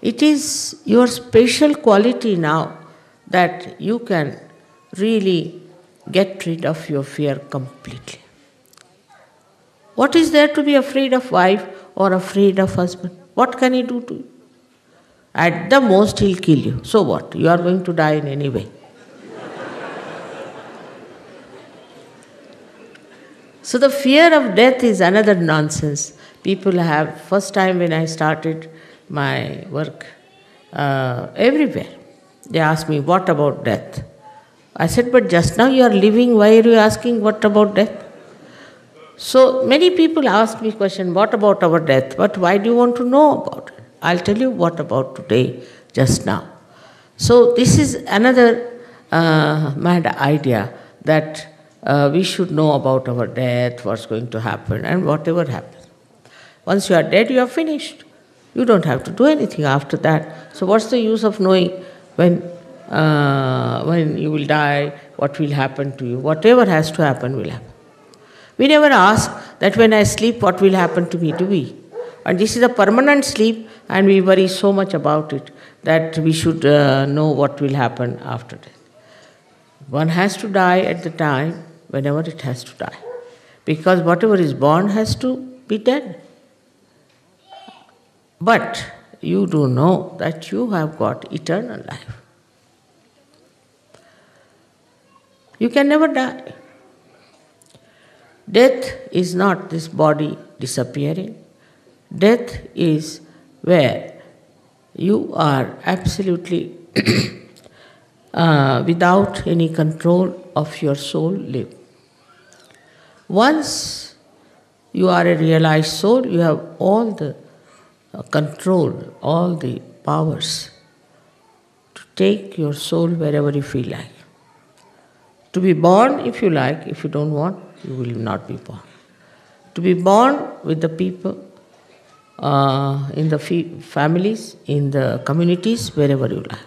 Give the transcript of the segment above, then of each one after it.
It is your special quality now that you can really get rid of your fear completely. What is there to be afraid of wife or afraid of husband? What can he do to you? At the most, he'll kill you. So what? You are going to die in any way. So the fear of death is another nonsense. People have, first time when I started my work, everywhere, they asked me, what about death? I said, but just now you are living, why are you asking what about death? So many people ask me question, what about our death? But why do you want to know about it? I'll tell you what about today, just now. So this is another mad idea that we should know about our death, what's going to happen, and whatever happens. Once you are dead, you are finished. You don't have to do anything after that. So what's the use of knowing when you will die, what will happen to you? Whatever has to happen will happen. We never ask that when I sleep, what will happen to me, do we? And this is a permanent sleep, and we worry so much about it that we should know what will happen after death. One has to die at the time whenever it has to die, because whatever is born has to be dead. But you do know that you have got eternal life. You can never die. Death is not this body disappearing. Death is where you are absolutely without any control of your soul live. Once you are a realized soul, you have all the control, all the powers to take your soul wherever you feel like. To be born if you like, if you don't want, you will not be born. To be born with the people, in the families, in the communities, wherever you like.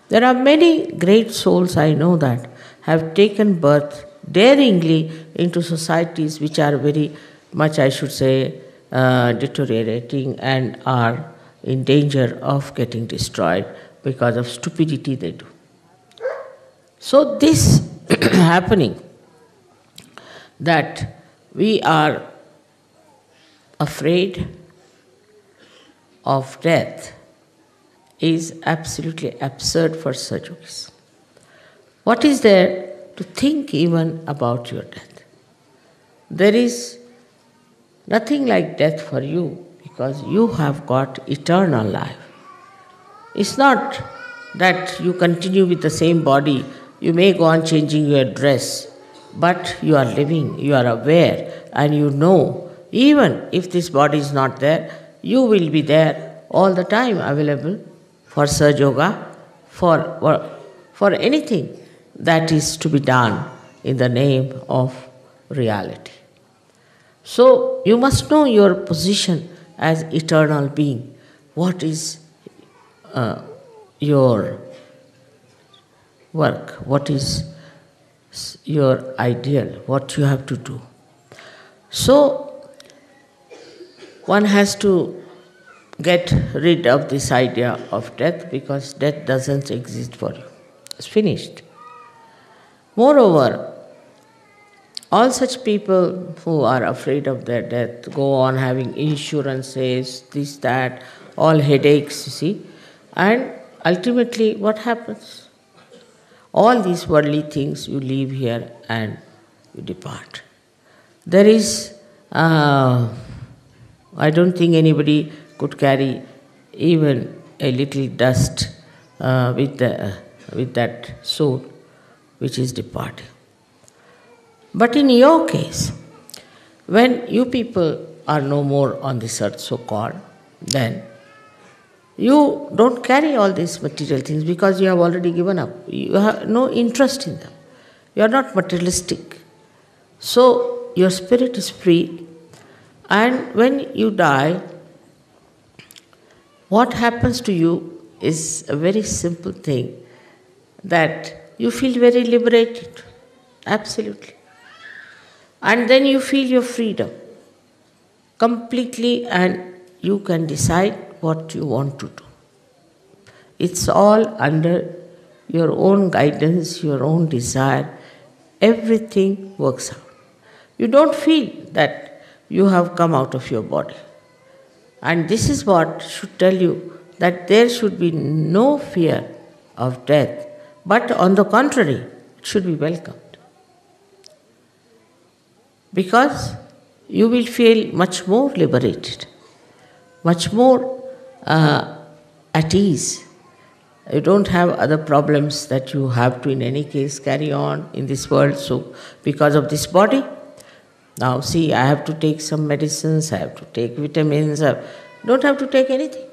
There are many great souls I know that have taken birth daringly into societies which are very much, I should say, deteriorating and are in danger of getting destroyed because of stupidity they do. So this happening, that we are afraid of death, is absolutely absurd for Sajogis. What is there to think even about your death? There is nothing like death for you because you have got eternal life. It's not that you continue with the same body, you may go on changing your dress, but you are living, you are aware, and you know, even if this body is not there, you will be there all the time available for Sahaja Yoga, for anything that is to be done in the name of reality. So you must know your position as eternal being. What is your work? What is your ideal? What you have to do? So one has to get rid of this idea of death, because death doesn't exist for you. It's finished. Moreover, all such people who are afraid of their death go on having insurances, this, that, all headaches, you see, and ultimately what happens? All these worldly things, you leave here and you depart. There is, I don't think anybody could carry even a little dust with that soul which is departing. But in your case, when you people are no more on this earth, so-called, then you don't carry all these material things because you have already given up. You have no interest in them. You are not materialistic. So your spirit is free, and when you die, what happens to you is a very simple thing, that you feel very liberated, absolutely. And then you feel your freedom completely, and you can decide what you want to do. It's all under your own guidance, your own desire. Everything works out. You don't feel that you have come out of your body. And this is what should tell you that there should be no fear of death, but on the contrary, it should be welcomed. Because you will feel much more liberated, much more at ease. You don't have other problems that you have to, in any case, carry on in this world. So, because of this body, now see, I have to take some medicines, I have to take vitamins, I don't have to take anything.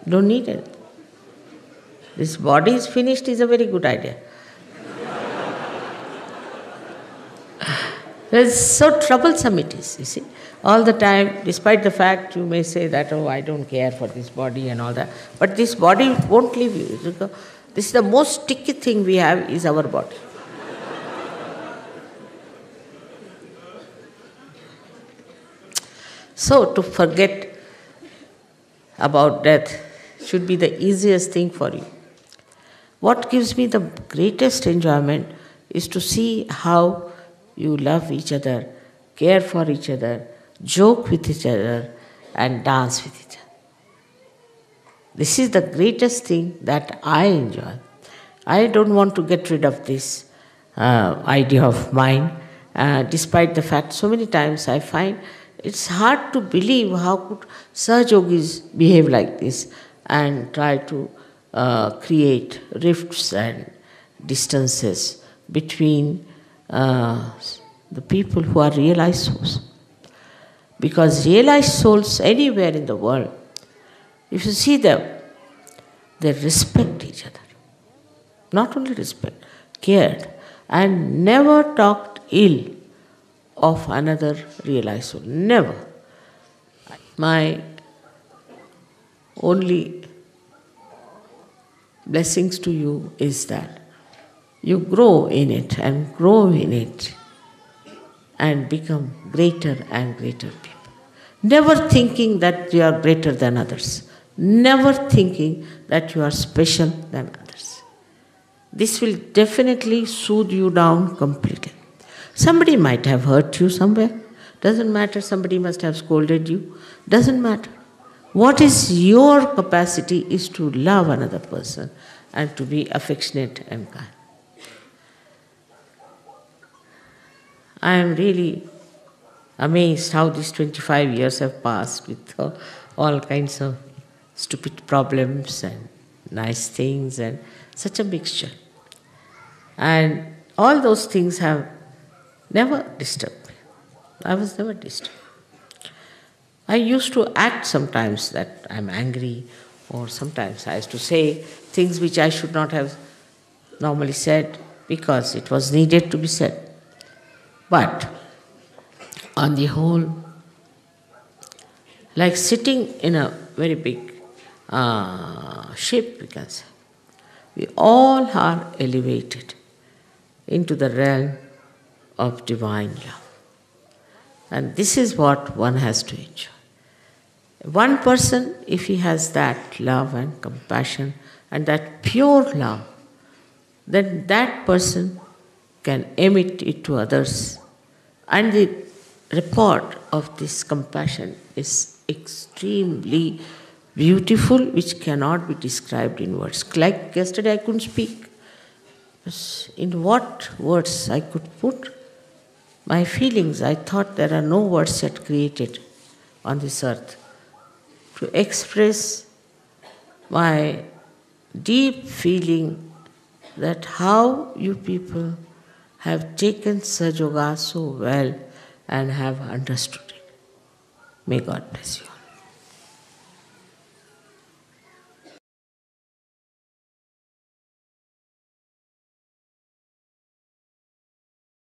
Don't need anything. This body is finished is a very good idea. It's so troublesome it is, you see. All the time, despite the fact you may say that, oh, I don't care for this body and all that, but this body won't leave you. This is the most sticky thing we have is our body. So to forget about death should be the easiest thing for you. What gives me the greatest enjoyment is to see how you love each other, care for each other, joke with each other, and dance with each other. This is the greatest thing that I enjoy. I don't want to get rid of this idea of mine, despite the fact so many times I find it's hard to believe how could Sahajogis behave like this and try to create rifts and distances between the people who are realized souls. Because realized souls anywhere in the world, if you see them, they respect each other. Not only respect, cared, and never talked ill of another realized soul. Never. My only blessings to you is that you grow in it and grow in it and become greater and greater people. Never thinking that you are greater than others. Never thinking that you are special than others. This will definitely soothe you down completely. Somebody might have hurt you somewhere. Doesn't matter. Somebody must have scolded you. Doesn't matter. What is your capacity is to love another person and to be affectionate and kind. I am really amazed how these 25 years have passed with all kinds of stupid problems and nice things and such a mixture. And all those things have never disturbed me. I was never disturbed. I used to act sometimes that I'm angry, or sometimes I used to say things which I should not have normally said because it was needed to be said. But on the whole, like sitting in a very big ship, we can say, we all are elevated into the realm of divine love. And this is what one has to enjoy. One person, if he has that love and compassion and that pure love, then that person can emit it to others. And the report of this compassion is extremely beautiful, which cannot be described in words. Like yesterday I couldn't speak. In what words I could put my feelings? I thought there are no words yet created on this earth to express my deep feeling that how you people have taken Sahaja Yoga so well and have understood it. May God bless you.